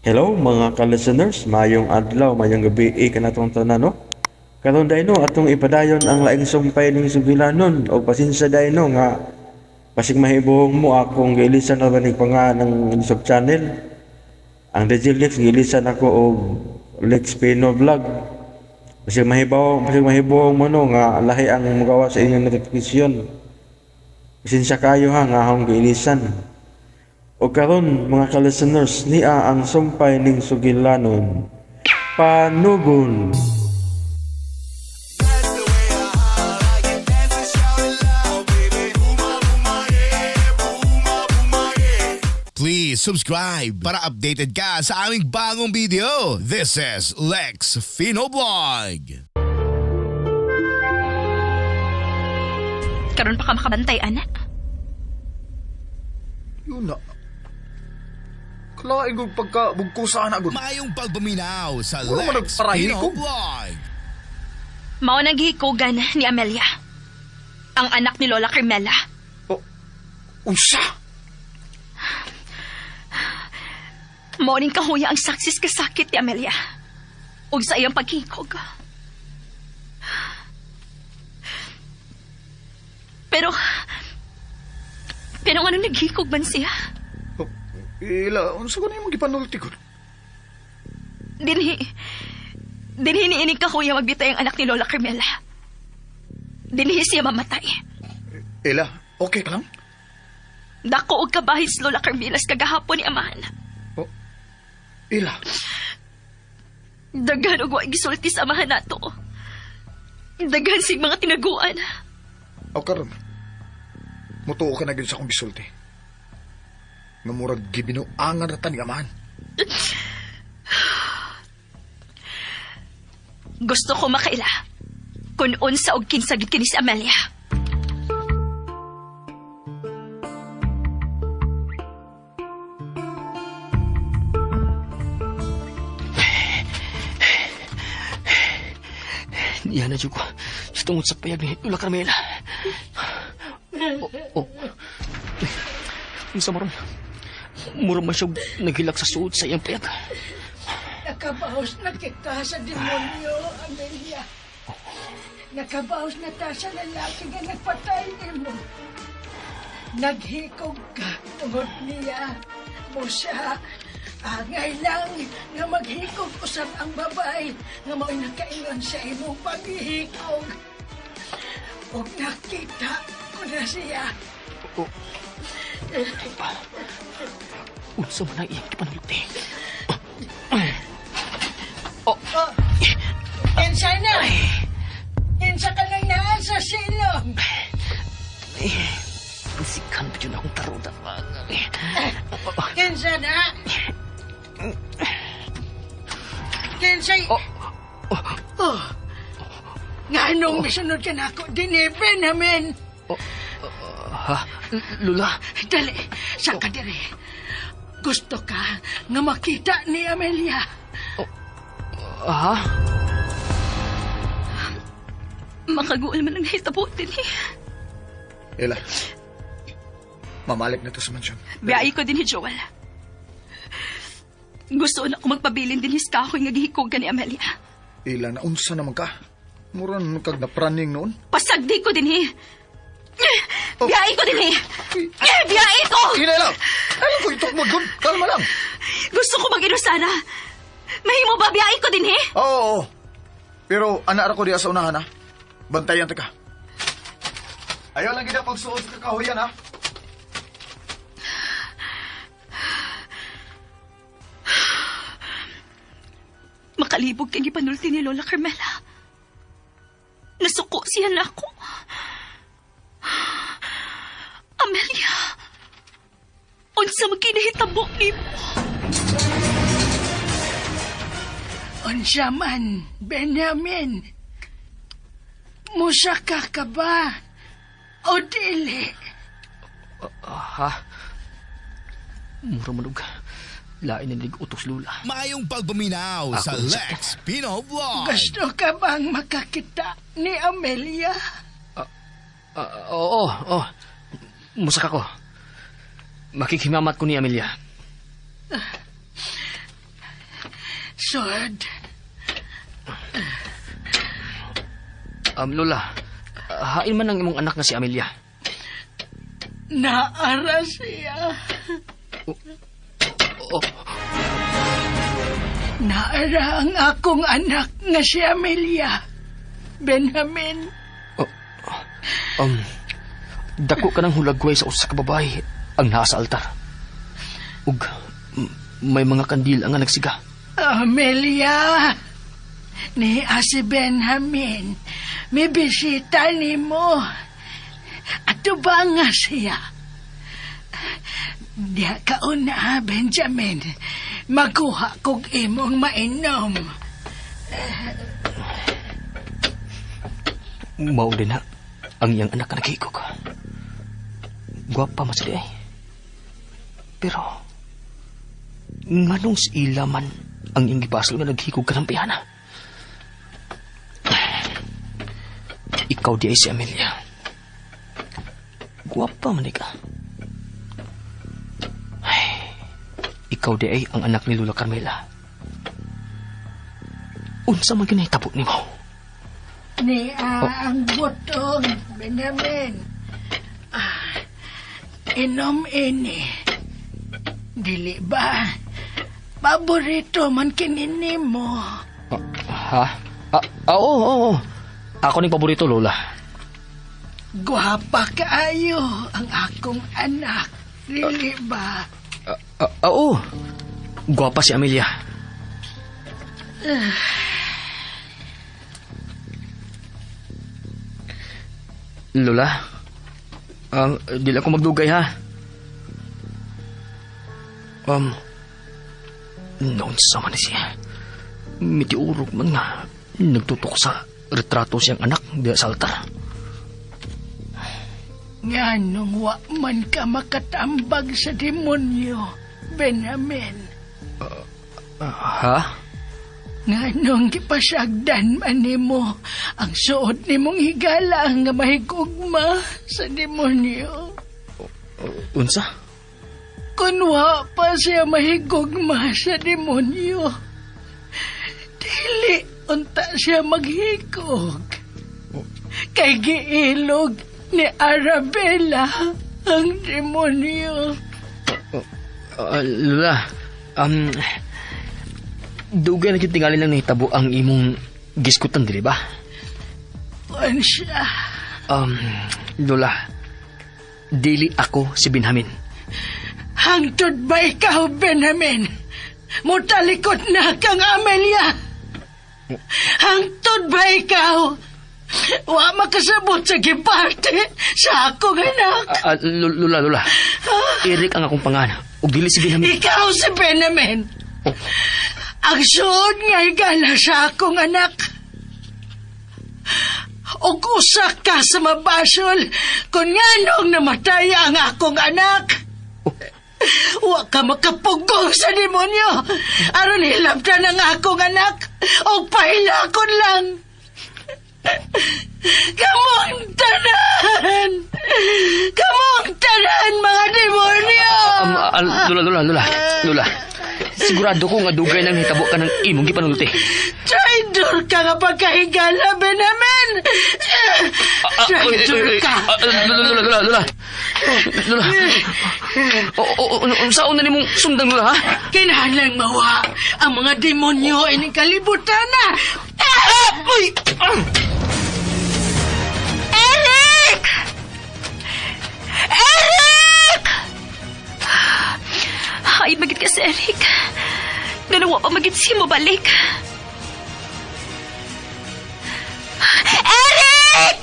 Hello mga ka-listeners, mayong adlaw, mayong gabi, kanatong tanan no. Karon dayno atong ipadayon ang laing sumpay ning sugilanon o pasensya dayno nga pasig mahibuhong mo akong giilisan na banig pa nga ng YouTube channel. Ang DJ Lex giilisan ako og Lex Pino Vlog. Pasig mahibuhong mo no nga lahi ang magawa sa inyong notification. Pasensya kayo ha nga akong giilisan. O karon mga ka-listeners, niya ang sumpay ning sugilanon. Panugon. Please subscribe para updated ka sa aming bagong video. This is Lex Fino Vlog. Karon pa ka makabantay, anak. Yun na. Kalain kong pagkabugkusan agad. Mayong pagbaminaw sa Wala man Lex nagparahin Fino ko. Vlog. Mao naghihikugan ni Amelia. Ang anak ni Lola Carmela. Unsa? Mao ning kahuya ang saksis kasakit ni Amelia. Ug sa iyang paghikog. Pero ano naghikog man siya? Ila, unsa ko na yung gipanulti ko? Dinhi ni ining kahuya magbitay ang anak ni Lola Carmela. Dinhi siya mamatay. Ila, okay ka lang? Dako og kabahis Lola Carmela sa kagahapon ni amahan. Ila, Daghan og wa gisulti sa amahan nato. Daghan sig mga tinaguan. o karon. Mutuo ka na gid sa akong gisulti. Nga murag gibinuangan rata ni amahan. Gusto ko makaila kung unsa og kinsa gid kini si Amelia. Yan na, Jugo. Sa tungod sa payag ni Lola Carmela. Ang samaron. Mura man siya naghilak sa suod sa iyang payag. Nakabaos na kita sa demonyo, Amelia. Nakabaos na ta sa lalaki nga nagpatay mo. Naghikog ka tungod niya. Musa, angay lang nga maghikog usab ang babay nga mao'y nakaingon sa imong paghihikog. O nakita ko na siya. Unsa man ang iyang kipanulti. Kinsa na? Kinsa ka nang naan sa silong? Sikan pa yun akong taruda. Kinsa na? Kinsay... Oh. Nga anong misunod ka na ako din Benjamin? Ha? Lola? Dali, saan ka dire? Gusto ka nga makita ni Amelia? Ha? Makaguol man ang nahitabo din eh. Ila, mamalik na to sa mansyon. Biyay ko din ni Joel. Gusto na ako magpabilin din his kahoy nga gihikog ka ni Amelia. Ila, na unsa naman ka? Muran kag napraning noon? Pasagdi ko din eh. Biyay ko din eh. Biyay ko! Ila, ila! Alam ko itok mo doon. Kalma lang. Gusto ko mag-inusana. Mahimo ba biyay ko din eh? Oo. Pero anak ko diya sa unahan ha. Bantayan ka. Ayaw lang kita pagsuot sa kakahuyan ha. Makalibog kang ipanulti ni Lola Carmela. Nasuko siya na ako. Amelia, unsa magkinahitabo ni mo? Unsa man, Benjamin? Musa ka ba? O dili? Ha? Mura manug. Lain na utos Lola. Mayong pagbaminaw sa Ako, Lex Fino Vlog. Gusto ka bang makakita ni Amelia? Oo. Musak ako. Makikimamat ko ni Amelia. Sod, Lola, hain man ang imong anak nga si Amelia. naara siya. Oh, Naara ang akong anak nga si Amelia. Benjamin, dako ka ng hulagway sa usa ka babae ang naa sa altar. Ug may mga kandil ang nagsiga. Amelia, ni si Benjamin, may bisita ni mo. Ato ba nga siya? Diya kauna, Benjamin. Makuha kog imong mainom. Mao din na ang iyang anak nga nagihigog. Gwapa masali ay. Pero nganong si ila man ang iyang gipasol nga naghigog ka ng pihana? Ikaw di ay si Amelia. Gwapa man ka. Ay, ikaw di ay ang anak ni Lola Carmela. Unsa man kinahitabo nimo? Ni ang butong, Benjamin. Inom ini. Dili ba? Paborito man kinini mo. Ha? Oo. Ako ni paborito, Lola. Gwapa kaayo ang akong anak. Dili ba? Oo. Gwapa si Amelia. Lola, dili ako magdugay ha. Noon sa man siya. Mitiurog man nga. Nagtutok sa retrato siyang anak diya sa altar. Nganong wa man ka makatambag sa demonyo, Benjamin. Ha? Nganong gipasagdan man nimo ang suot nimong higala nga mahigugma sa demonyo. Unsa? Kung wa pa siya mahigugma sa demonyo, dili unta siya maghigog. Kay giilog ni Arabella ang demonyo. Lola, dugay na tingali lang nahitabo ang imong giskutan, dili ba? Siya, Lola, dili ako si Benjamin. hangtod ba ikaw, Benjamin? Mutalikot na kang Amelia. Hangtod ba ikaw? Wa makasabot sa giparte sa akong anak. Lola. Eric ang akong pangalan. Ug dili si Benjamin. Ikaw si Benjamin. Ang suod nga higala sa akong anak. Og usa ka sa mabasol kung nganong namatay ang akong anak. Wa ka makapugong sa demonyo. Aron hilabtan ang akong anak. O pahilakon lang. Kamong tanan, mga demonyo. Lola. Sigurado ko nga dugay nang hitabo ka ng imong gipanulti. Traitor ka nga pagkahigala, Benjamin. Traitor ka. Lola. Saan na nimong sundang, Lola, ha? Kinahanglang mawa ang mga demonyo ining kalibutan na. Eric! Ay, magit ka si Eric. Ganawa pa magit siya mo balik. Eric!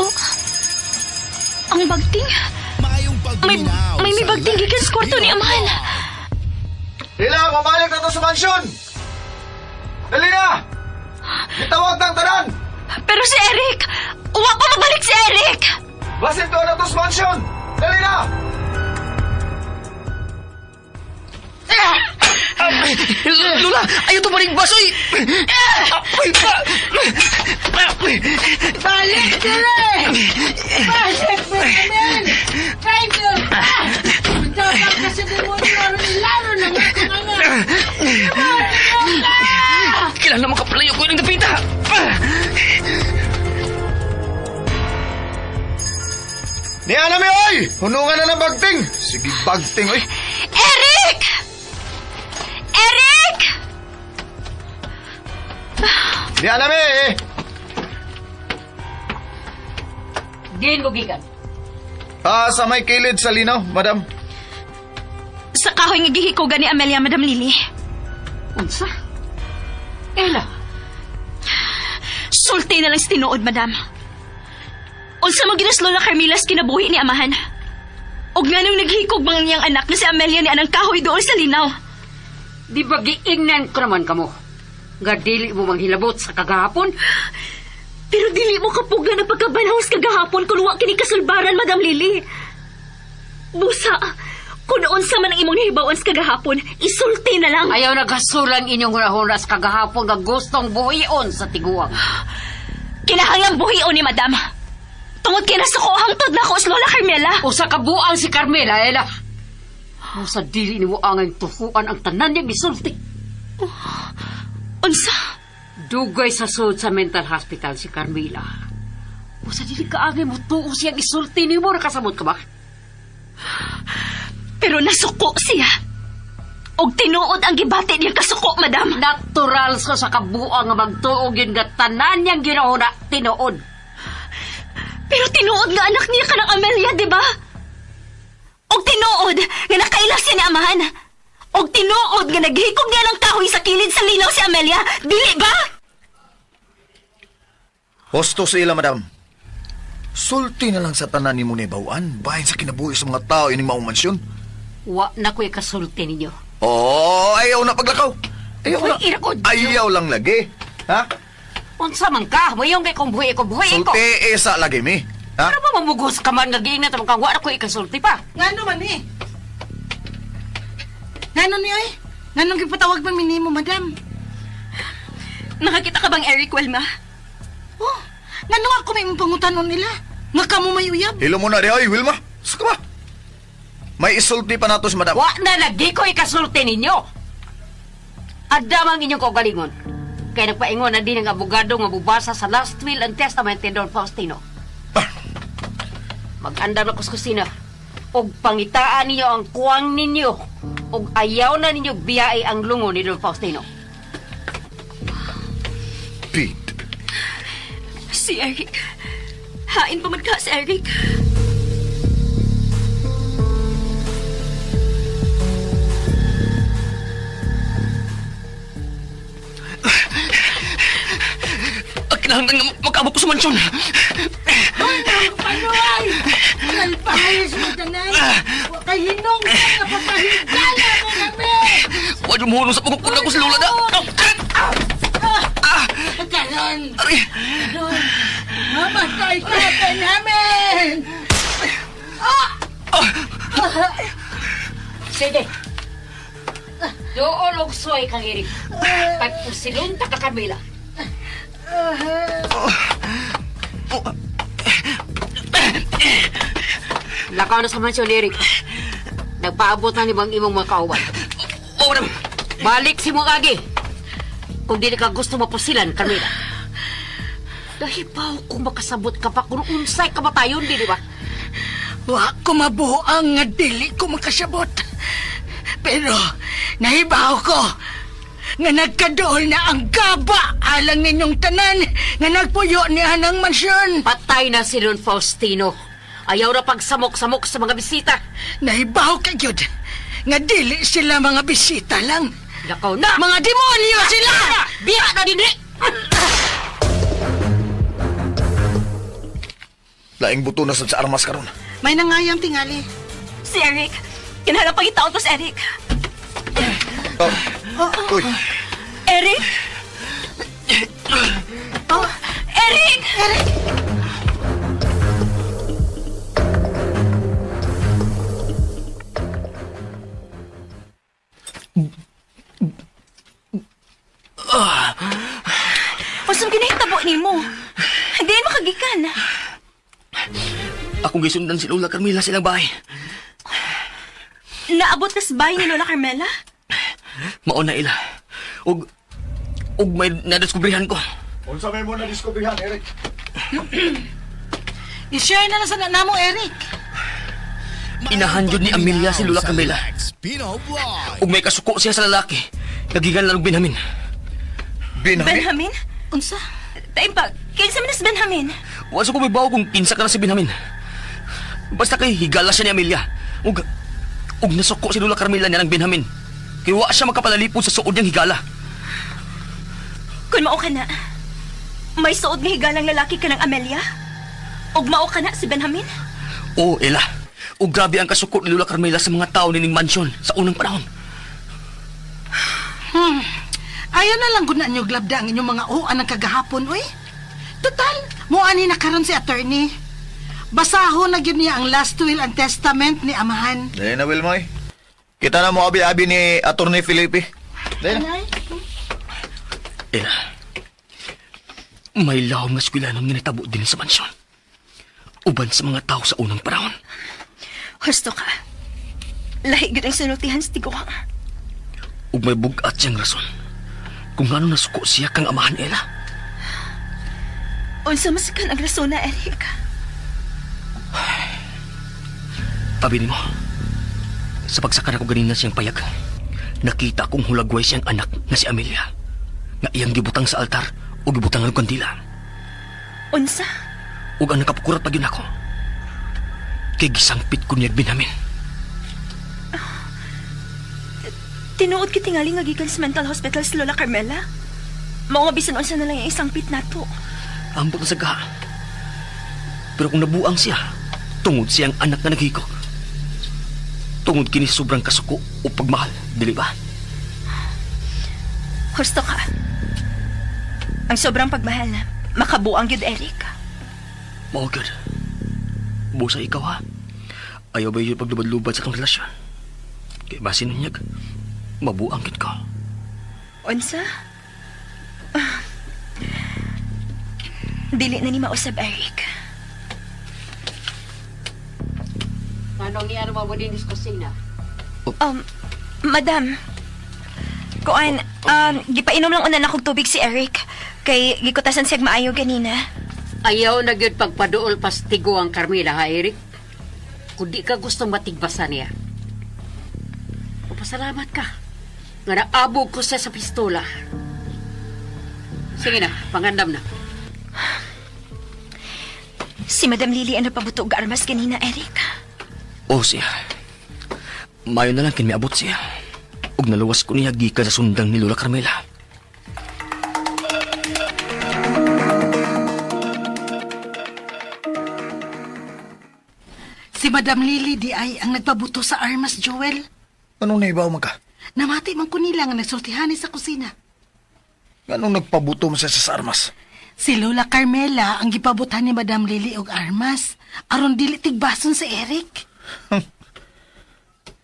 Oh, ang bagting. Mayong pagminaw May bagting gikan sa kwarto ni Amahan. Dila, mamalik na to sa mansyon! Dali na! Itawag ng tanan! Pero si Eric! Uwa pa mabalik si Eric! Basin to na to sa mansyon! Dali na! Lola, ayaw to maring basoy! Balik dali! Balik, Benjamin! Traitor ka! Matapang ka sa demonyo, laro na nga kung anak. Ni Anami, oy! Hunungan na ng bagting! Sige, bagting, oy! Eric! Eric! Ni Anami! Din mo gikan. Sa may kilid sa linaw, madam. Sa kahoy nga gihikogan ni Amelia, Madam Lily. Unsa? Ela, Sulti na lang sa tinuod, Madam. Unsa mo ginas Lola Carmilas kinabuhi ni amahan. Og nga nung naghikog mga niyang anak na si Amelia ni anang kahoy doon sa linaw. Di ba giingnan ko naman kamo? Nga dili mo manghilabot sa kagahapon? Pero dili mo kapuga na pagkabanhaws kagahapon kung wa kini kasulbaran, Madam Lily. Busa, kung unsa man ang imong nahibawan sa kagahapon, isulti na lang. Ayaw naghasulan inyong hunahuna sa kagahapon nga gustong buhion sa tiguang. Kinahanglang buhion ni Madam. Tungod kay nasuko hangtod na ako sa Lola Carmela. Usa ka buang si Carmela, Ela. Usa dili ni mo angay tuhuan ang tanan niya gisulti. Unsa? Dugay sa sud sa mental hospital si Carmela. Usa dili ka angay mo tuo siyang isulti ni mo, nakasabot ka ba? Pero nasuko siya. Og tinuod ang gibati niyang kasuko, Madam. Natural so sa kabuang nga magtuog yun nga tanan niyang ginahuna tinuod. Pero tinuod nga anak niya ka ng Amelia, di ba? Og tinuod nga nakailas siya ni amahan. Og tinuod nga naghikog niya ng kahoy sa kilid sa linaw si Amelia. Dili ba? Hosto sa ila, madam. Sulti na lang sa tanan ni mo ni bawaan. Bahin sa kinabuhi sa mga tao ining maong mansyon. Wa na ko'y kasulti ninyo. Oh, ayaw na paglakaw. Ayaw na. Uy, irakod. Ayaw lang lagi. Ha? Unsa man ka? Mayong kay kong buhi ko. Sulti esa lagi mi. Ha? Para ba mamugos ka man nga giingnan tamang kang wa na ko'y kasulti pa? Ngano man eh? Ngano niyo eh? Nganong gipatawag pa minimo, madam? Nakakita ka bang Eric Welma? Oh, ngano ako may pangutanon nila? Nga kamo may uyab? Hilo mo na di, ay, Wilma. Saka ba? May isulti pa nato si madam. Wa na lagi ko'y kasulti ninyo. Adamang inyong kaugalingon. Kaya nagpaingon na din ang abogado nga bubasa sa last will and testament ni Don Faustino. Mag-andam na kuskusina. Og pangitaan ninyo ang kuwang ninyo. Og ayaw na ninyo biyai ang lungo ni Don Faustino. Pete. Si Eric. Hain pa man ka si Eric. Kinahanglan nga mag-abot ko sa mansyon. Panuay! Nalpahayos mo tanay! Kay hinong ka nga papahigala mo kami! Wadyo mo sa pagkukulang ko sa lula na. Karon! Aray! Karon! Mamatay ka ka namin! Sige. Doon og soy kang Eric. Pagpusilon ta ka Camila. Lakaw na sa mansyon, Eric. Nagpaabot na ni bang imong mga kauban. Oo, madam. Balik si mo agi. Kung di ka gusto mapusilan, Carmela. Dahil pa kung makasabot ka pa kung unsay kamatayon, di ba? Wa ko mabuang nga dili ko makasabot. Pero nahibaw ko nga nagkadool na ang gaba alang ninyong tanan nga nagpuyo niya ng mansyon. Patay na si Don Faustino. Ayaw na pagsamok-samok sa mga bisita. Nahibaw ka yun nga dili sila mga bisita lang. Lakaw na! Mga demonyo sila! Biya na din Laing buto na sa armas karon. May nangayang tingali. Si Eric. Kinahanglan pangitaon to si Eric. Uy, Eric? Oh, Eric! Eric! Usong ginahitabo ni mo. Hindi makagikan. Akong gisundan si Lola Carmela silang bahay. Naabot na sa bahay ni Lola Carmela? Mauna ila. Ug may nadiskubrihan ko. unsa may mo na diskubrihan, Eric? I-share na lang sa nanamo, Eric. Inahanjod ni Amelia si Lola Carmela. Lex Pino Vlog. Ug may kasuko siya sa lalaki. Nagigan lang og Benjamin. Benjamin? Benjamin? Unsa? Tayo pa, kinsa man si Benjamin? Wala ko may bawo kung kinsa ka na si Benjamin. Basta kay higala siya ni Amelia. Ug nasuko si Lola Carmela niya ng Benjamin. Kaya wa siya makapalalipod sa suod niyang higala. Kung mao ka na, may suod nga higalang lalaki ka ng Amelia? Og mao ka na si Benjamin? Oo, Ella. Ug grabe ang kasuko ni Lola Carmela sa mga tao nining mansyon sa unang panahon. Ayaw na lang gunaan nyo glabda ang inyong mga uan ng kagahapon, uy. Total, muani na karon si attorney. Basahon na yun niya ang last will and testament ni Amahan. Dahil na, Wilmoy. Kita na mo abi-abi ni Atty. Felipe. Dahil na. Ella, may lahom nga skwilanon nga natabo din sa mansyon. Uban sa mga tao sa unang panahon. Husto ka. Lahi gud ang sinultihan sa tiguang. Ug may bugat siyang rason. Kung ano nasuko siya kang Amahan, Ella. Unsa mas ka ang rason na, Eric? Pabili mo. Sa pagsakara ko ganina siyang payag, nakita kong hulagway siyang anak na si Amelia. Nga iyang gibutang sa altar o gibutang ng kandila. Unsa? Ug ang nakapukurat pa yun ako. Kay gisangpit ko niya Benjamin. Tinuod ki tingali nga gikan sa mental hospital si Lola Carmela. Mao nga bisan unsa na lang ang isang pit nato. Ambot na saga. Pero kung nabuang siya, tungod siyang anak na naghikok. Tungod kini sobrang kasuko o pagmahal, dili ba? Husto ka. Ang sobrang pagmahal na makabuang gyud, Eric. Mao good. Busa ikaw ha. Ayaw ba yung paglubad-lubad sa kang relasyon? Kaya basin niya, mabuang kit ko. Unsa? Dili na ni mausab, Eric. Anong iyan mo mo din kusina? Madam. Kuan, gipainom lang una na kog tubig si Eric. Kay gikutasan siyag maayo ganina. Ayaw na gyud pagpaduol pastigo ang Carmela, ha, Eric? Kung di ka gustong matigbasa niya. Pasalamat ka. Nga naabog ko siya sa pistola. Sige na, pangandam na. Si Madam Lily ang napabutog armas ganina, Eric. O siya. Mayo na lang kin may abot siya. Ug naluwas ko niya gikan sa sundang ni Lola Carmela. Si Madam Lily di ay ang nagpabuto sa armas, Joel. Anong naibaw man ka? Namati man ko nila nga nagsultihan sa kusina. Anong nagpabuto mo siya sa armas? Si Lola Carmela ang gipabutan ni Madam Lily og armas. Aron dili tigbason si Eric.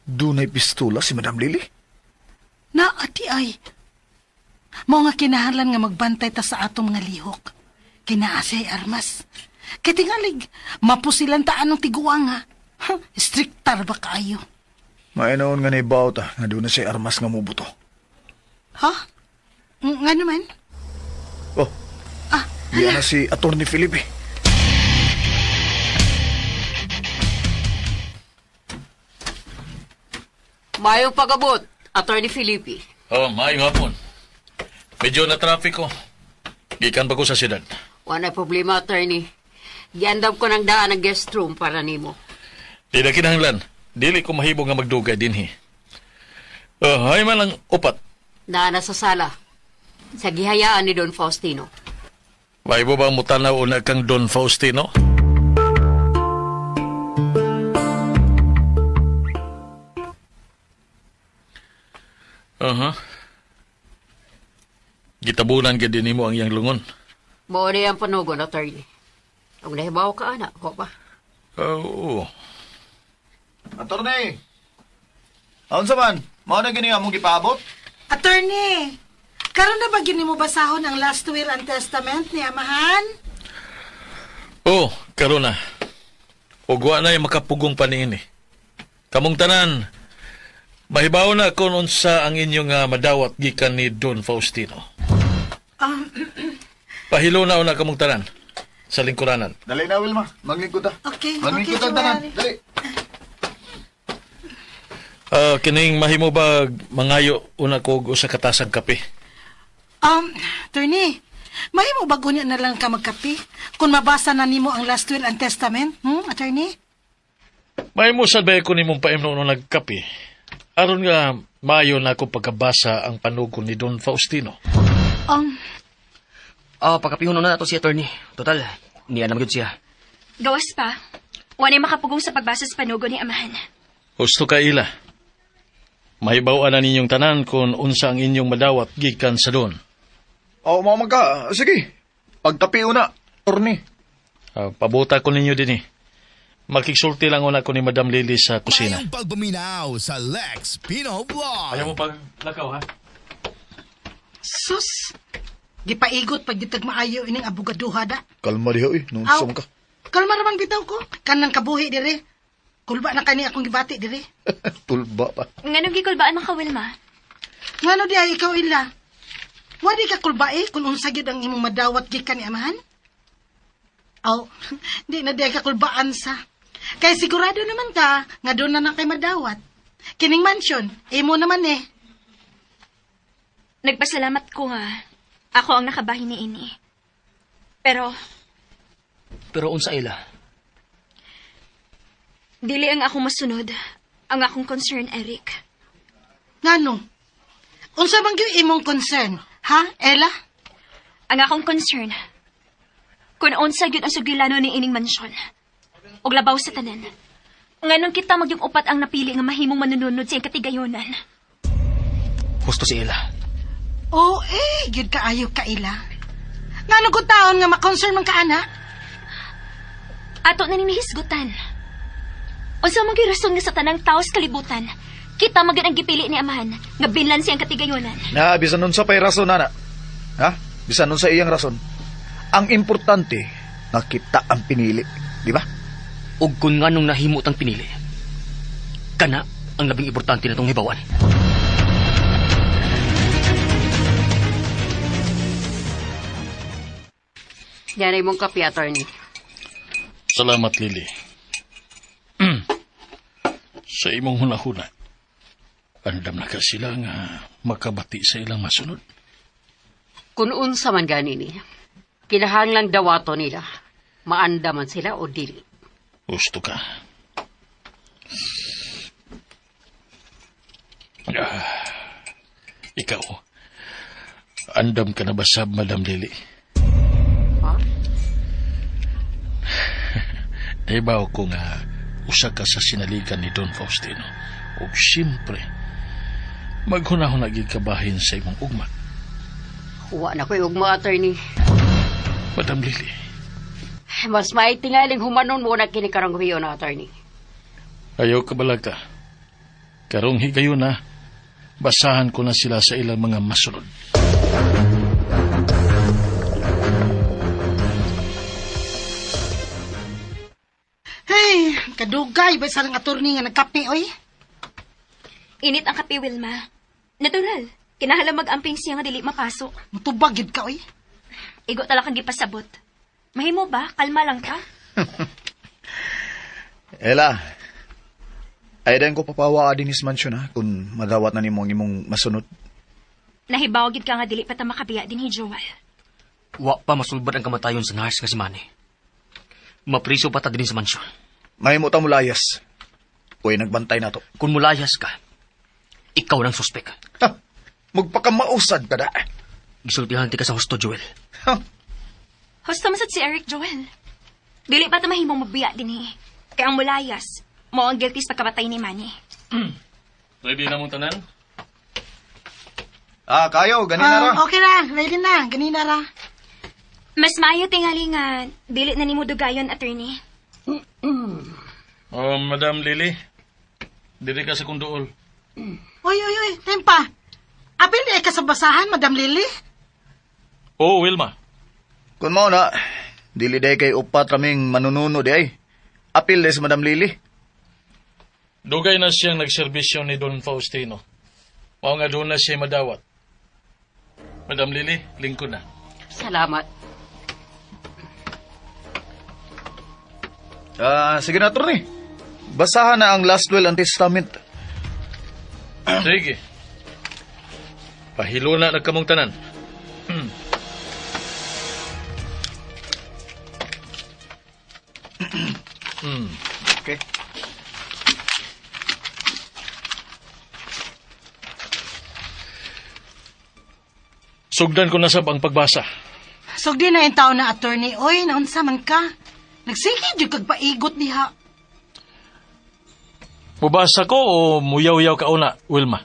Dunay pistola si Madam Lily? Na, ati ay. Mao nga kinahanglan nga magbantay ta sa atong mga lihok. Kinaasay armas. Kay tingalig, mapusilan taan ng tiguang ha. Striktar ba kayo? Mainaon nga naibaw ta nga doon na siya armas nga mubuto. Ha? Nga naman? Oh, yan na si Atty. Felipe. Mayong pagabot, Atty. Felipe. Oh, maayong hapon. Medyo na traffic ko. Gikan ba ko sa siyudad? Wala problema, attorney. Giandam ko ng daan ng guest room para nimo. Di na kinahanglan. Dili ko mahibong nga magdugay dinhi. Hay man lang upat. Daan na sa sala. Sa gihayaan ni Don Faustino. May mo ba mutanaw una kang Don Faustino? Gitabunan ka din mo ang iyang lungon. Mao na ang panugon, attorney. Kung nahibaw ka, anak, ko pa. Oo. Atty. Aon sa man? Mao na gini among gipaabot? Attorney, karon na ba gini mo basahon ang last will and testament ni Amahan? Oh, karon na. Ugwa na yung makapugong paniini. Kamong tanan, mahibaw na kung unsa ang inyong madawat gikan ni Don Faustino. Pahilo na una kamong tanan. sa lingkuranan. Dali na, Wilma. Maglingkod ta. Okay, Maglingkod okay, ta tanan. Joel. Dali. Kining mahimo ba mangayo una ko og usa ka tasag kape? Attorney, mahimo ba gunya na lang ka magkape? Kung mabasa na nimo ang last will and testament, attorney? Mahimo sad ba ko nimong paimno no nagkape? Aron nga maayo na ako pagkabasa ang panugon ni Don Faustino. Pagkapihon na nato si attorney. Total, niya naman yun siya. Gawas pa. Wanay makapugong sa pagbasa sa panugon ni Amahan. Gusto ka ila. Mahibaw-an na ninyong tanan kung unsa ang inyong madawat gikan sa Don. Mao ka. Sige. Pagtapi una, Torni. Pabuta ko ninyo din eh. Makiksulti lang una ko ni Madam Lily sa kusina. Mayong pagbuminaw sa Lex Pino Vlog. Ayaw mo paglakaw ha? Sus! Gipaigot pag ditag maayo ining abogaduha da. Kalma diha, nung Aw, sum ka. kalma naman bitaw ko. Kanang kabuhi dire. Kulba na kani akong gibati dire. Tulba pa. Nga nung gikulbaan man ka, Wilma? Ngano di ay ikaw ila? Wadi ka kulbae kung unsa gyud ang imong madawat gikan ni Amahan? Aw, di na di ka kulbaan sa. Kay sigurado naman ka nga doon na kay madawat. Kining mansion, imo naman eh. Nagpasalamat ko nga. Ako ang nakabahin ni Ini. Pero, Pero unsa ila? dili ang akong masunod. Ang akong concern, Eric. Ngano? Unsa man gyud imong concern? Ha, Ella? Ang akong concern. Kung unsa gyud ang sugilano ni ining mansyon. Og labaw sa tanan. Nganong kita magyung upat ang napili nga mahimong manununod sa iyang katigayonan. Husto si ila. Oo, gyud kaayo ka ila. Ngano ko taon nga ma-concern man ka ana? Ato na ninihisgutan. Unsa man gyud rason nga sa tanang taos kalibutan, kita magyud ang gipili ni Amahan nga binlan siyang katigayonan. Na, bisan nun sa pay rason, nana. Ha? Bisan nun sa iyang rason. Ang importante, nakita ang pinili. Di ba? Ug kung nganong nahimot ang pinili, kana ang labing importante na itong hibawan. Yan ay mong kape, attorney. Salamat, Lily. Sa imong hunahuna, andam na ka sila nga makabati sa ilang masunod. Kung unsa man ganini, kinahanglang dawato nila. Maanda man sila o dili. Gusto ka. Ikaw, andam ka na ba sa Madam Lily? Ha? Naibaw ko nga usa ka sa sinaligan ni Don Faustino. O siyempre, maghunahon naging kabahin sa imong ugma. Wa na ko'y ugma, attorney. Madam Lily, Mas maitingaling humanon mo na kinikarang huyo na, attorney. ayaw kabalaga. Karong higayon na, basahan ko na sila sa ilang mga masunod. Hey, kadugay ba sa attorney nga nagkape oy? Init ang kape, Wilma. Natural. Kinahanglan mag-amping siya nga dili mapasok. Mutubag gid ka oy. Igo tala kang gipasabot. Mahimo ba? Kalma lang ka. Ela, ay din ko papawa ka din is mansion, ha? Kung madawat na nimo ang imong masunod. Nahibaw gid ka nga dili pa ta makabiya din ni Joel. Wa pa masulbad ang kamatayon sa nurse nga si Manny. Mapriso pa ta din sa mansyon. Mahimuta mo layas. Uy, nagbantay na to. Kung mulayas ka, ikaw ng suspek. Ha? Magpakamausad ka na. Gisultihan ti ka sa husto, Joel. Ha? Husto masad si Eric, Joel. Dili pa ta mahimong magbiya din eh. Kaya ang mulayas, mo ang guilty sa pagkamatay ni Manny. Ready na mong tanan? Kayo, ganina ra. Okay na, ready na, ganina ra. Mas maayo tingali nga, dili na nimo dugayon, attorney. Madam Lily, diri ka sa kundool. Oy, tempa. Apil di ka sa basahan, Madam Lily? Oo, Wilma. Kung mo na, dili day kay upat raming manununo di ay. Apil day sa Madam Lily. Dugay na siyang nagserbisyo ni Don Faustino. Mao nga doon na siya madawat. Madam Lily, lingkod na. Salamat. Sige na, attorney. Basahan na ang last will and testament. Sige. Pahilo na nagkamong tanan. Okay. Sugdan ko na sab ang pagbasa. Sugdi na yung tao na attorney. Oy, naunsa man ka. Nagsigid yung kagpaigot diha. Mubasa ko o muyaw-yaw ka una, Wilma?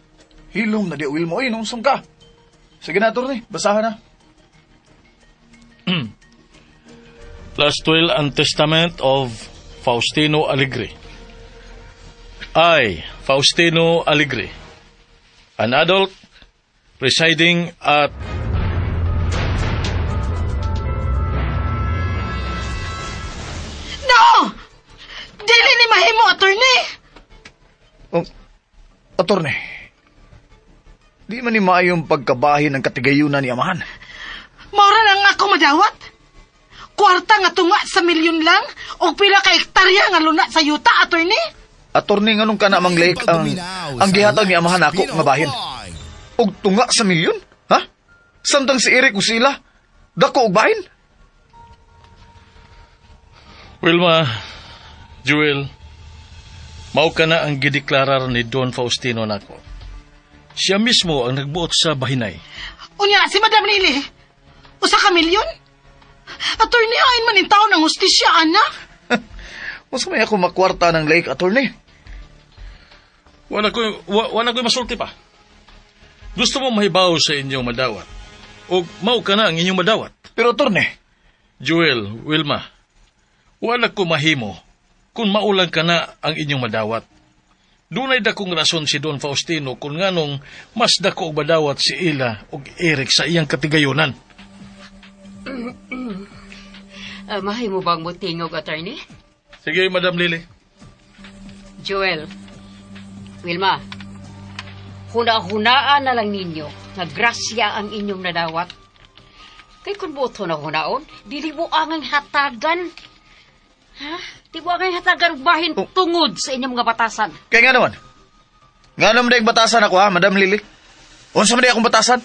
Hilom na di will mo. Oy, nungsong ka. Sige na, attorney. Basahan na. Last will and testament of Faustino Alegre. I, Faustino Alegre, an adult residing at No! Dili ni mahimo, attorney! Oh, attorney. Di man ni maayong pagkabahin ng katigayunan ni Amahan. Maura na nga ako madawat. Kwarta nga tunga sa milyon lang o pila ka hektarya nga luna sa yuta, attorney? Attorney, nganong ka na mang lake ang gihatag ni Amahan ako nga bahin? Og tunga sa milyon? Ha? Samtang si Eric o sila, dako og bahin? Wilma, Jewel, mao ka na ang gideklarar ni Don Faustino nako. Siya mismo ang nagbuot sa bahinay. Unya, si Madam Lily, usa ka milyon? Attorney, ayon man in tao ng hustisya, anak. Masa may ako makwarta ng lake, attorney? Wala ko'y masulti pa. Gusto mo mahibaw sa inyong madawat. O mao ka na ang inyong madawat. Pero attorney, Jewel, Wilma, wala ko mahimo kung maulang ka na ang inyong madawat. Dunay dakong rason si Don Faustino kung nganong mas dako og madawat si Ila og Eric sa iyang katigayunan. Mahimo bang mutingog, attorney? Sige, Madam Lily. Joel, Wilma, huna-hunaan na lang ninyo nga grasya ang inyong nadawat. Kay kung boto na hunaon, dili mo angang hatagan. Ha? Di mo angang hatagan bahin tungod sa inyong mga batasan. kaya nga naman. Nga naman na yung batasan ako ha, Madam Lily? Unsa man di akong batasan?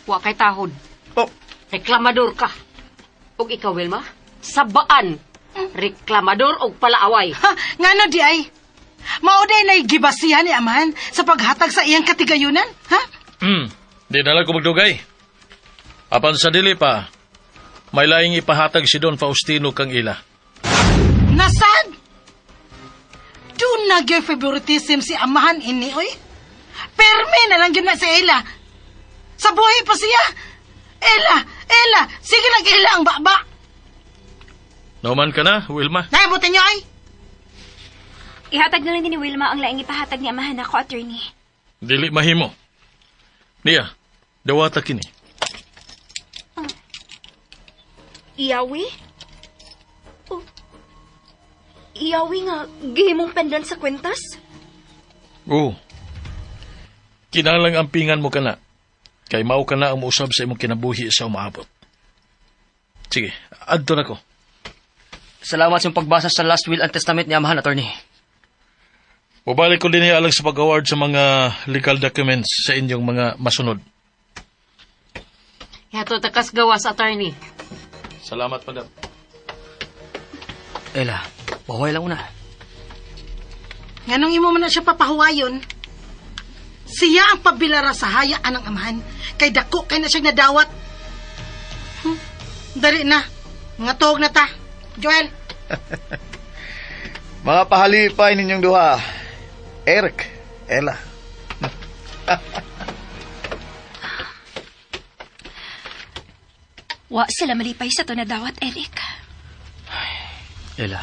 Wa kay tahod. Oh, Reklamador ka. Og ikaw, Wilma, sabaan. Reklamador og palaaway. Ha, nga no di ay. Mauday na gibasihan ni Amahan sa paghatag sa iyang katigayunan, ha? Di na lang ko magdugay. Apan sa dili pa, may laing ipahatag si Don Faustino kang Ila. Nasad? Doon na gyud favoritism si Amahan ini, oy. Perme na lang yun na si Ella. Sa buhay pa siya. Ella, sige nag-Ella ang baba. Nauman ka na, Wilma? Naibutin niyo ay. Ihatag na lang din ni Wilma ang laing ipahatag ni amahan ako, attorney. Dili mahimo. Niya, dawata kini. Iyawi? Oh. Iyawi nga, gihimong pendant sa kwentas? Oo. Kinalang ampingan mo ka na. Kay mao ka na ang mausab sa imong kinabuhi sa umaabot. Sige, adto na ko. Salamat sa iyong pagbasa sa last will and testament ni Amahan, attorney. Mabalik ko din alang sa pag-award sa mga legal documents sa inyong mga masunod. Yato takas gawas, attorney. Salamat, madam. Ella, bahuay lang una. Nganong imo man na siya papahuwayon? Siya ang pabilara sa hayaan ng Amahan. Kay dako kay na siya nadawat. Dali na. Mga tuog na ta. Joel. mga pahalipay ninyong duha. Eric, Ella. Wa sila malipay sa to na dawat, Eric. Ella,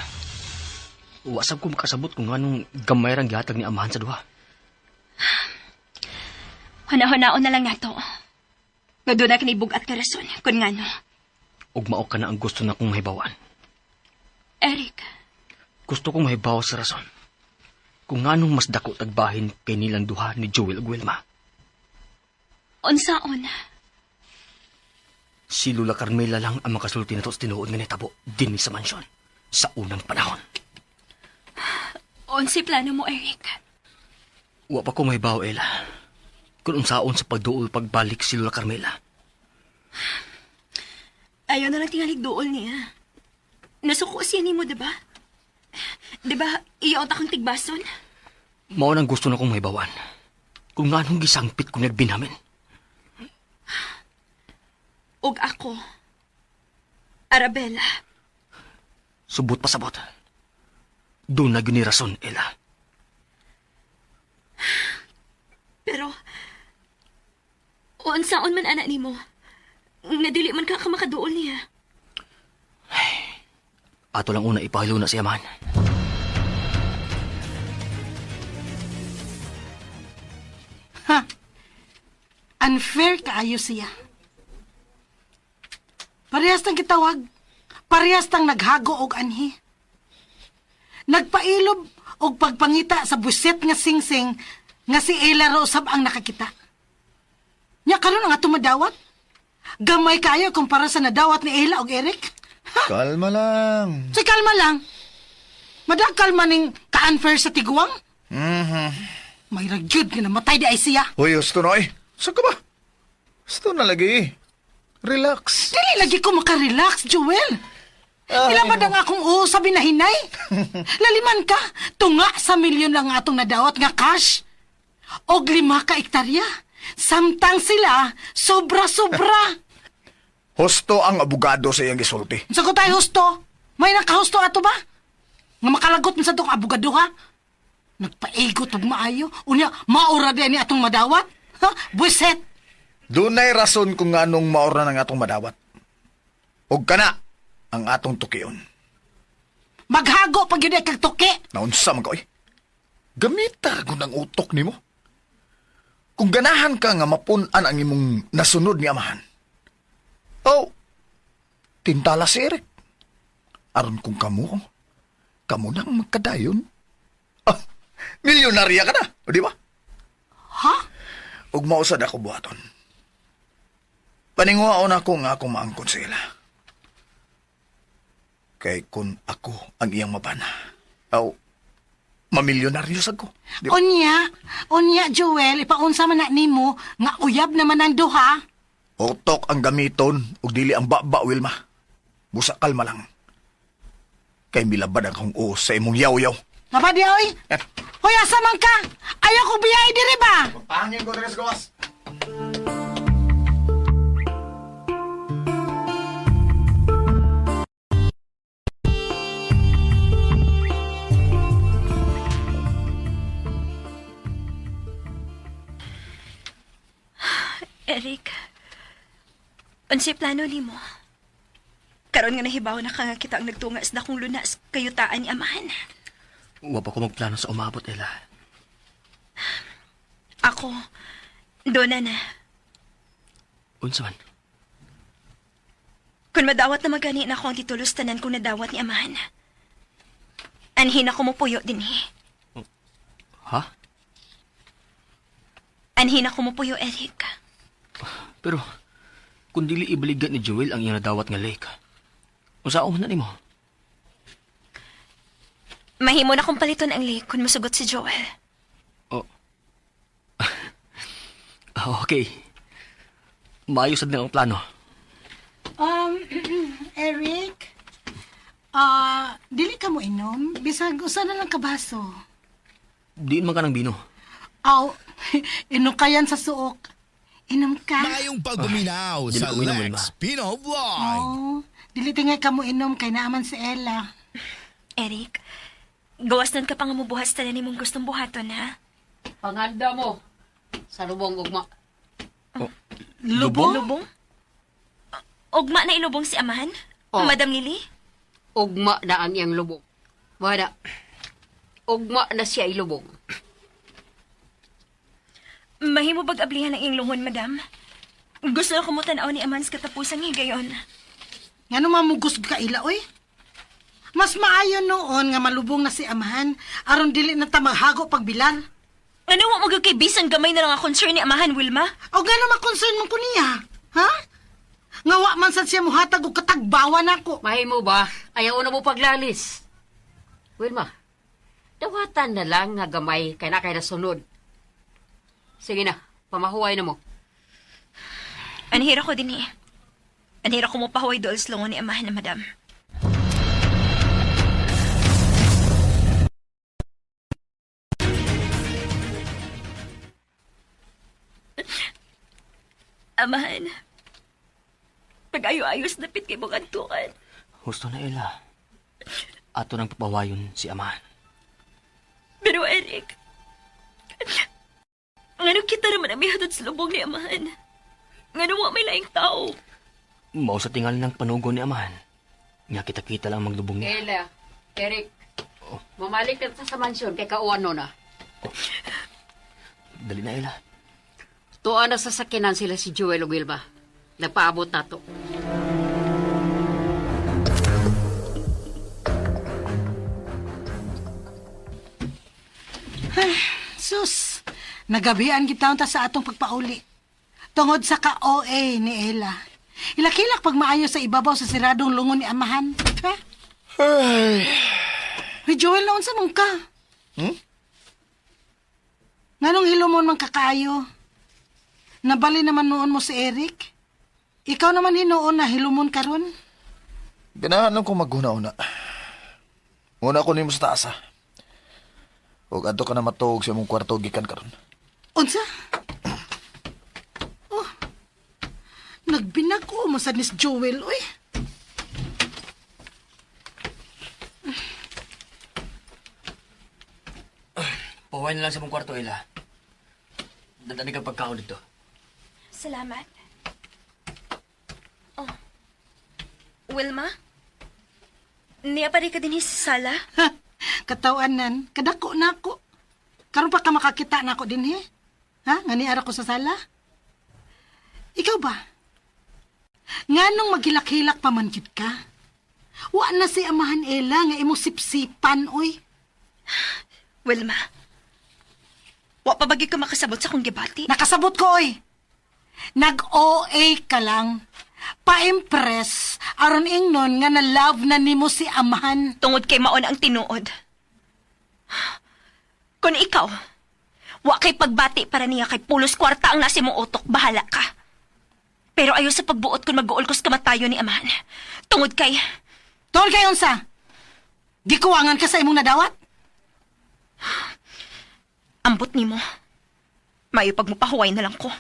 wasab ko makasabot kung anong gamay rang gihatag ni Amahan sa duha. Huna-hunaon na lang nato. Nga doon na kinibugat ka rason, kung nga no. Ug mao ka na ang gusto na kong mahibawan. Eric, Gusto kong mahibaw sa rason. Kung anong mas dako tagbahin kay nilang duha ni Joel ug Wilma. unsaon? Si Lula Carmela lang ang makasulti na to sa tinuod nga nitabo din sa mansyon sa unang panahon. Unsi plano mo, Eric? Wa pa ko mahibaw, Ella. Kung unsaon sa pagduol pagbalik si Lola Carmela. Ayaw na lang tingalig dool niya. Nasuko siya ni mo, diba? Diba, iyaot akong tigbason? Mao nang gusto na kong mahibawan. Kung nga nung gisangpit kong nagbinamin. Og ako, Arabella. Subot pa sabot. Doon na yun ni rason, Ella. Pero, unsaon man anak ni mo, nadili man ka makaduol niya. Ato lang una ipahilo na siya man. Ha? Unfair kaayo siya. Parehas tang gitawag. Parehas tang naghago og anhi. Nagpailob og pagpangita sa buset nga singsing nga si Ella Rosab ang nakakita. Nya karon ang atong madawat. Gamay kayo kumpara sa nadawat ni Ella og Eric. Kalma lang. Si kalma lang. Madakal man ning ka-unfair sa tiguang. May ragyod nga namatay di ay siya. Hoy, gusto na eh. Saan ka ba? Gusto na lagi. Relax. Dili lagi ko makarelax, Joel. Ilabad ang akong sabi na hinay. Laliman ka, tunga sa milyon lang atong nadawat nga cash. Og 5 ka ektarya. Samtang sila, sobra-sobra. Husto ang abogado sa iyang gisulti. Sa ko tayo husto. May nakahusto ato ba? Nga makalagot mo sa itong abogado ha? Nagpaigot og maayo. Unya, maura din ni atong madawat. Ha? Buiset. Dunay rason kung anong maora ng atong madawat. Og kana ang atong tukion. Maghago pag yun ay kagtuki. Naunsa man ka, oy. Gamita ko ng utok nimo. Kung ganahan ka nga mapunan ang imong nasunod ni amahan. Oh, tintala si Eric. Aron kung kamo nang magkadayon. Ah, milyonarya ka na, o di ba? Ha? Ug mausad ako buhaton. Paninguhaon ako nga akong maangkon sila. Kay kung ako ang iyang mabana, mamilyonaryo sa ko. Di ba? Unya, Joel, ipaunsa man na nimo nga uyab naman ang duha. Utok ang gamiton ug dili ang baba, Wilma. Busa kalma lang. Kay milabad ang kong sa imong yaw-yaw. Napadi, oy! Hoy, asa man ka? Ayaw ko biyay diri ba? Pangin ko rin sa gawas. Eric, unsi plano ni mo? Karon nga nahibaw na ka nga kita ang nagtungas na kong lunas kayutaan ni amahan. Wa pa ko magplano sa umabot, Ella. Ako, doon na. Unsa man? Kung madawat na magani na ako ang titulos tanan kung nadawat ni amahan. Anhin ako mo puyo din Ha? Anhin ako mo puyo, Eric. Pero, kung dili ibaligan ni Joel ang iyang nadawat nga lake, unsaon man na nimo? Mahimo na kong paliton ang lake kung masugot si Joel. Oh. Okay. Maayos sad na ang plano. Eric? Dili ka mo inom? Bisag, usa na lang kabaso. Diin man ka ng bino. Aw, inom ka yan sa suok. Inom ka. Mayong pagbuminaw Dili sa ko inom, Wilma. Lex Pino Vlog. Oh, dili tingay ka mo inom kay naaman si Ella. Eric, gawas nun ka pa nga mubuhas tanan mong gustong buhaton, ha? Panganda mo. Sa lubong ugma. Lubong? Lubong? Ugma na ilubong si amahan? Oh. Madam Lily? Ugma na ang iyang lubong. Wala. Ugma na siya ilubong. Mahimo bag ablihan ang iyong lungon, madam? Gusto na kumutanaw ni Amans katapusang higayon. Nga naman mo gusto ka ila, oy? Mas maayo noon nga malubong na si amahan aron dili na ta maghago pagbilan. Ano mo magkay bisan gamay na lang ang concern ni amahan, Wilma? O gano'n ma-concern mo ko niya? Ha? Nga wa man sad siya muhatag og katagbawan ako. Mahimo ba? Ayaw na mo paglalis. Wilma, Dawatan na lang nga gamay kay na kay nasunod. Sige na, pamahuway na mo. Anhira ko din eh. Anhira ko mo pahuway dool sa lungon ni amahan na madam. Amahan. Pag-ayo-ayos napit kay mong antukan. Gusto na ila. Ato nang papawayon si amahan. Pero Eric, ngano kita naman ang mihatod sa lubong ni amahan? Ngano wa may laing tao? Mao sa tingal ng panugo ni amahan. Nga kita-kita lang maglubong niya. Ella, Eric, mamalik ka sa mansyon kay kauano na. Dali na ila. Tuan na sa sakinan sila si Joel o Wilma. Nagpaabot na to. Sus, nagabian kita ta sa atong pagpauli. Tungod sa ka-OA ni Ella. Ilakilak pag maayo sa ibabaw sa siradong lungon ni amahan. Ha? Uy, Joel, naon sa mong ka? Nganong hilumon man kakaayo? Nabali naman noon mo si Eric? Ikaw naman hinoon na hilumon karon. Ganahan ko maghuna-una. Una ko nimo sa taas, ha? Huwag adto ka na matuog sa mong kwarto gikan karon. Unsa? Oh, nagbinag ko mo sa Miss Joel, uy. Pahuwayin na lang sa mong kwarto ila. Dadami kang pagkaon dito. Salamat. Oh. Wilma? Niya pa rin ka din sa sala? Ha, katawanan, kadako na ako. Karon pa ka makakita na ako din, he? Ha? Nga niara ko sa sala? Ikaw ba? Nganong maghilak-hilak pa man gid ka? Wa na si amahan Ella nga imo sipsipan, oy. Wilma, wa pa bagi ka makasabot sa kong gibati? Nakasabot ko, oy. Nag-OA ka lang. Pa-impress. Aron ingnon nga na-love na nimo si amahan. Tungod kay maon ang tinuod. Kung ikaw, wa kay pagbati para niya kay pulos kwarta ang nasi mong utok, bahala ka. Pero ayo sa pagbuot kung mag-uol ko sa kamatayo ni amahan. Tungod kay... Tol kay unsa? Gikuwangan ka sa imong nadawat? Ambot nimo. Mayo pag mupahuway na lang ko.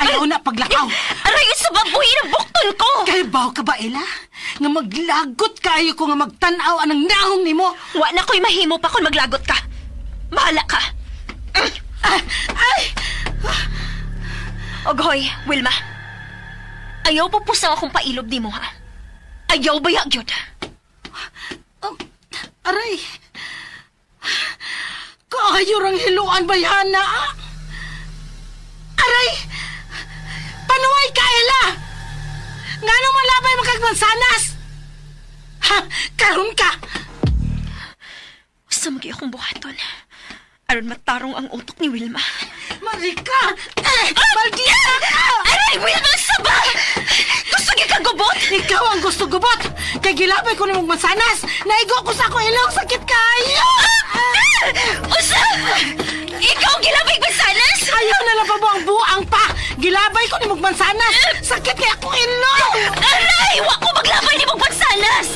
Ayaw na paglakaw. Aray, sa babuhi ng bukton ko! Kay baw ka ba, Ella? Nga maglagot kayo ko nga magtanaw anang naong nimo. Wa na ko'y mahimo pa kung maglagot ka. Bahala ka. Ay! Oghoy, Wilma. Ayaw po pusang akong pailob ni mo, ha? Ayaw ba yun? Aray! Kaayo rang hiluan bayana, ah! Aray! Panuway ka, Ella! Nga nung malabay makagmansanas! Ha! Karon ka! Basta magi akong buhaton. Aron matarong ang utok ni Wilma. Marika! Maldita ka! Aray, Wilma, saba! Gusto niya kang gubot? Ikaw ang gusto gubot! Kay gilabay ko ni mong mansanas! Naigo ko sa akong ilong! Sakit kayo! Usa! Ikaw ang gilabay bansanas? Ayaw na lang pa mo ang buang pa! Gilabay ko ni mong mansanas! Sakit kay akong ilong! Aray! Wa ko maglabay ni mong bansanas!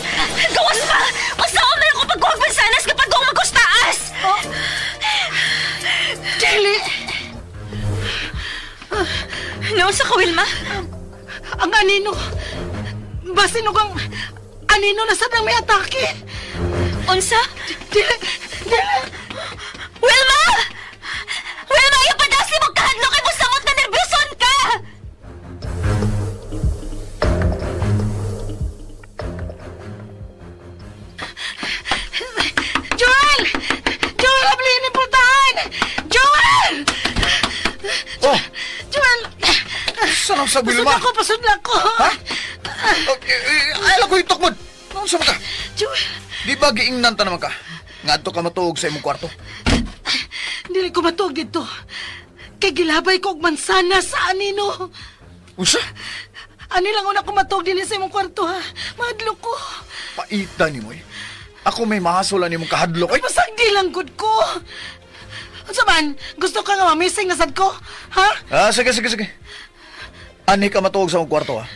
Gawas pa! Usaon na ako pagkuhag bansanas kapag kong magustaas! Oh. Dili! Nausa ka, Wilma? Ang anino! Basinog ang anino na sa nang may atake! Unsa? Dili! Dili! Wilma! Wilma, yung padasi mo kahadlo kay mo samot na nervyoson ka! Joel! Joel, ablihin ni pultahan! Joel! Oh! Joel! Saan ang sabi Pasudla luma? ko, pasudla ko! Ha? Ay, alam ko yung tukmod. Ano sa ka? Joel! Di ba giingnan ta naman ka? Nga to ka matuog sa imong kwarto. Dili ko matuog dito. Kay gilabay ko og mansana sa anino. Unsa? Ani lang una ko matuog din sa imong kwarto, ha? Madlo ko. Paita ni mo eh. Ako may mahasolan nimong kahadlok. Ay, Pasagdi lang gud ko. Unsa man, gusto ka nga mamising na sad ko? Ha? sige. Ani ka matuog sa mong kwarto, ha?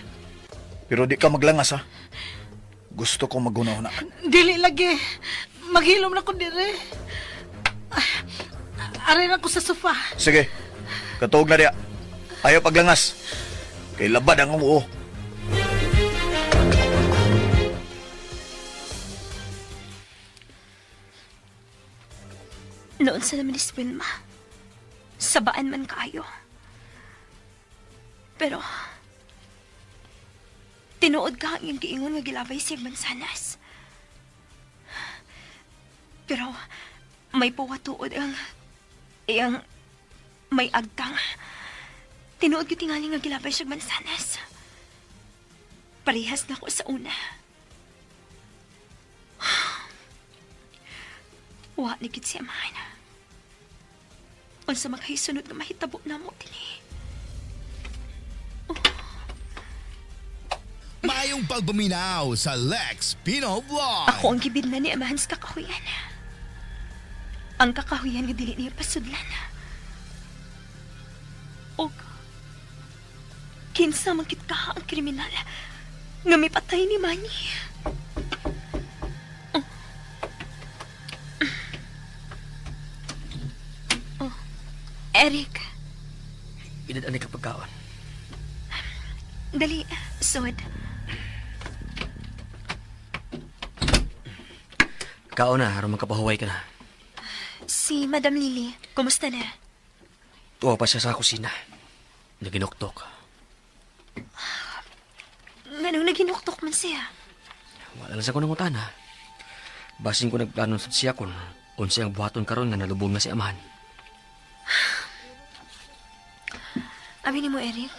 Pero di ka maglangas, ha? Gusto ko maguna-una. Dili lagi. Maghilom na ko dire. Aray na ko sa sofa. Sige, katuog na diya. Ayaw paglangas. Kay labad ang umuo. Noon sa naman is Wilma. Sabaan man kayo. Pero, tinuod ka ang iyong giingon nga gilabay si Mansanas. Pero, may puwatuod ang iyang may agtang. Tinuod ko tingali nga gilabay siya Mansanas. Parehas na ko sa una. Wa ni gid si amahan. Unsa makahisunod nga mahitabo na mo dinhi. Mayong pagbuminaw sa Lex Pino Vlog. Ako ang gibid na ni amahan sa kakahuyan. Ang kakahuyan nga dili niya pasudlan. Og kinsa man kit ka ang kriminal nga may patay ni Manny. Eric, Inad ani ka pagkaon. dali, sod. Kaon na, aron makapahuway ka na. Si Madam Lily, kumusta na? Tuwa pa siya sa kusina. Naginoktok. Nganong naginuktok man siya? Wala lang sa ko ng utana. Basin ko nagplano sa siya kung unsa ang buhaton karon nga nalubong na si amahan. Abi ni mo, Eric.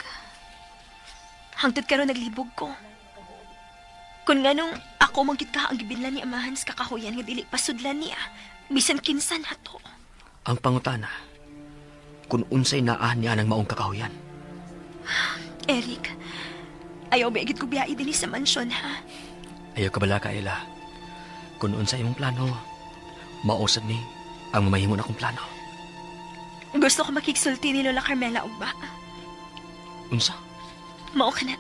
Hangtod karon naglibog ko. Kung nganong ako manggit ka ang gibinlan ni amahan sa kakahuyan nga dili pasudlan niya, bisan kinsan hato. Ang pangutana, kung unsay naahan niya ng maong kakahuyan. Eric, ayaw ba igit ko biyai din sa mansyon, ha? Ayaw ka bala ka, Ella. Kung unsay imong plano, mausad ni ang mamahimon akong plano. Gusto ko makiksulti ni Lola Carmela og ba? Unsa? Mao ka na.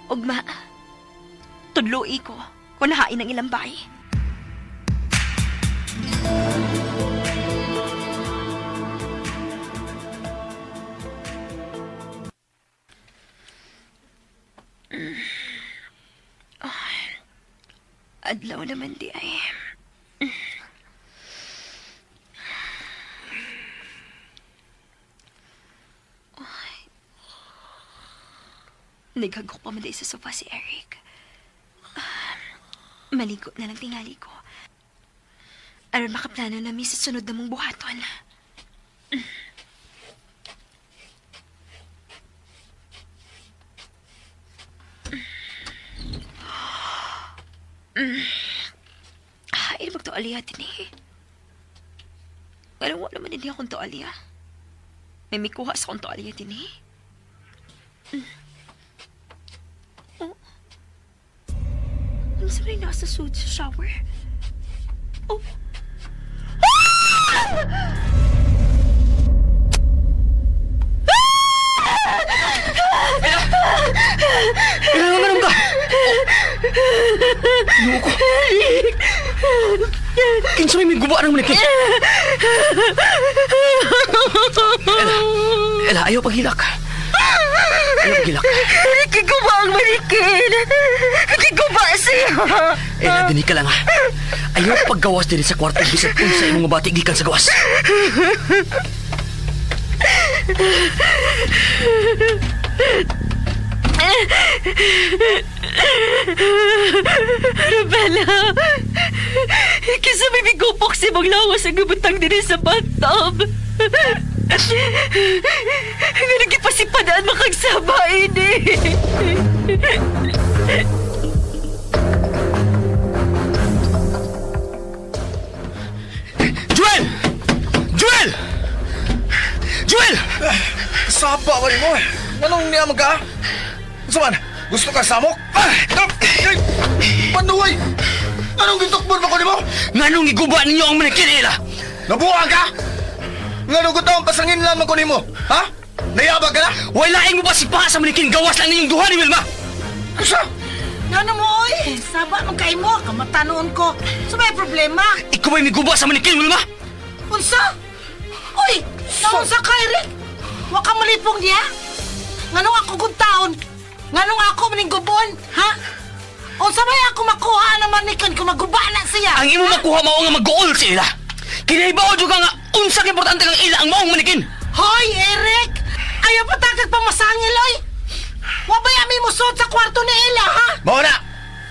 Ugma, tudloi ko kung nahain ang ilang bahay. Adlaw naman di ay. Naghagok pa man sa sofa si Eric. Maligo na lang tingali ko. Aron makaplano na sa sunod na mong buhaton. Ay, magtualiya din eh. Pero wala naman din akong tualiya. May mikuha sa akong tualiya din eh. Ano sa rin nasa suit sa shower? Oh. Ganun ka! Loko! Kinsa may guba ng manikit? Ella, ayaw paghilak. Ayaw paghilak. Hindi ko ba ang manikin? Hindi ko ba siya? Ella, dinig ka lang ha. Ayaw paggawas din sa kwarto bisag kung sa imong bati gikan sa gawas. Arabella! Kisa may bigupok si mong lawas ang gubutang din sa bathtub. Nga nagipasipadaan makagsabain eh. Joel! Joel! Joel! Sapa ba mo? Anong niya magka? Gusto man? Gusto ka samok? Panuhay! Anong gitukbon mo ko nimo? Nganong iguba ninyo ang manikin, Ela? Nabuang ka? Ngano ko taong pasangin lang ko nimo? Ha? Nayabag ka na? Walain mo ba si pa sa manikin? Gawas lang ninyong duha ni Wilma! Asa? Ano mo, oy? Saba mo kay mo, kamatanon ko. So may problema. Ikaw ba'y may guba sa manikin, Wilma? Unsa? Oy, naunsa ka, Eric? Wa ka malipong niya? Nganong ako kung taon? Nganong ako maninggubon? Ha? Unsa may ako makuha naman ni kung maguba na siya? Ang imo makuha mao nga mag-goal si Ela. Kinaibaw jud ka nga unsa ka importante kang Ela ang maong manikin. Hoy, Eric! Ayaw pa tagad pa masangil, oy! Wa ba yami mo suot sa kwarto ni Ella, ha? Mao na!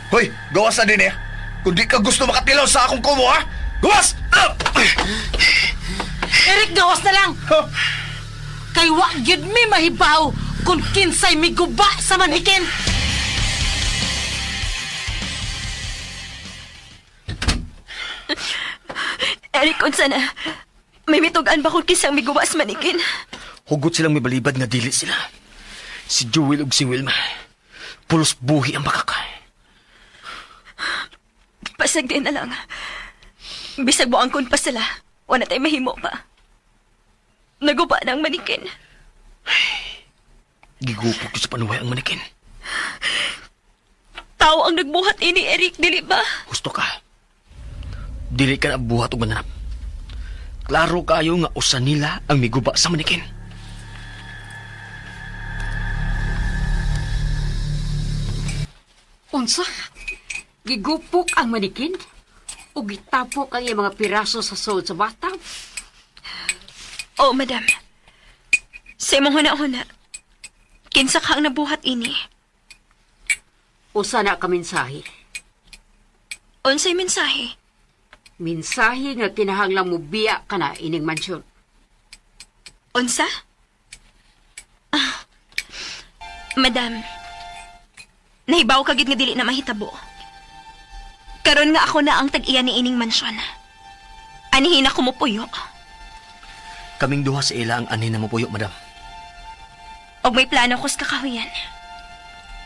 Hoy, gawas na din eh. Kung di ka gusto makatilaw sa akong kumo, ha? Gawas! Eric, gawas na lang! Huh? Kay wa gyud mi mahibaw kung kinsay mi guba sa manhikin. Eric, unsa na? May mitugaan ba kung kisang miguwas manikin? Hugot silang may balibad nga dili sila. Si Joel ug si Wilma. Pulos buhi ang bakakay. Pasag din na lang. Bisag mo angkon pa sila. Wala tayo mahimo pa. Naguba na ang manikin. Gigupok ko sa panuway ang manikin. Tao ang nagbuhat ini, Eric, dili ba? Gusto ka. Dili ka na buhat ug mananap. Klaro kayo nga usa nila ang miguba sa manikin. Unsa? Gigupok ang manikin? O gitapok ang iyang mga piraso sa suod sa bata? Oh, madam. Sa imong huna-huna, kinsa ka ang nabuhat ini? Usa na ka mensahe. Unsay mensahe? Mensahe nga kinahanglang mo biya ka na ining mansyon. Unsa? Ah, madam, nahibaw ka gid nga dili na mahitabo. Karon nga ako na ang tag-iya ni ining mansyon. Anihin ako mo puyo. Kaming duha sa ila ang anhin na mapuyo, madam. Og may plano ko sa kakahuyan.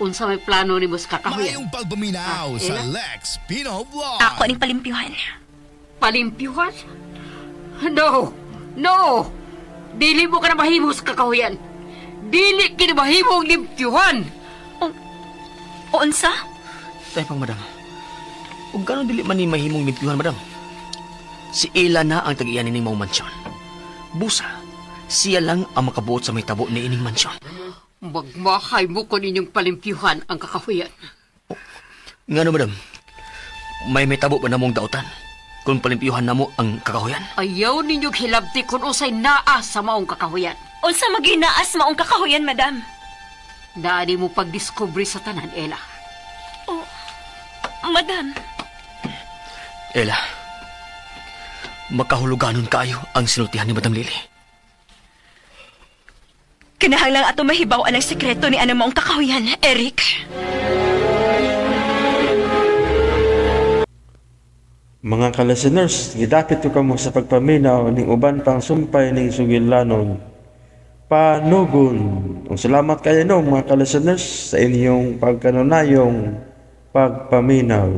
Unsa may plano ni mo sa kakahuyan? Mayong pagpaminaw sa Ela? Lex Pino Vlog. Ako ning palimpyuhan. Palimpyuhan? No! No! Dili mo ka na mahimo sa kakahuyan. Dili ka na mahimo ang limpyuhan. O unsa? Tayo pang, madam. Ug gano'n dili man ni mahimong limpyuhan, madam. Si Ela na ang tag-iyan ni mong mansyon. Busa, siya lang ang makabuot sa may tabo ni ining mansyon. Magmahay mo kung inyong palimpyuhan ang kakahuyan. Ngano, madam? May tabo ba namong dautan? Kung palimpyuhan namo ang kakahuyan? Ayaw ninyong hilabti kung usay naa sa maong kakahuyan. Unsa maginaas maong kakahuyan, madam? Naani mo pagdiskubre sa tanan, Ela. Oh, madam. Ela, makahuluganon kayo ang sinultihan ni Madam Lily. Kinahanglang ato mahibaw ang sekreto ni ano maong kakahuyan, Eric. Mga ka-listeners, gidapit ko kamo sa pagpaminaw ning uban pang sumpay ning sugilanon. Panugon. Ang salamat kayo no mga ka-listeners sa inyong pagkanunayong pagpaminaw.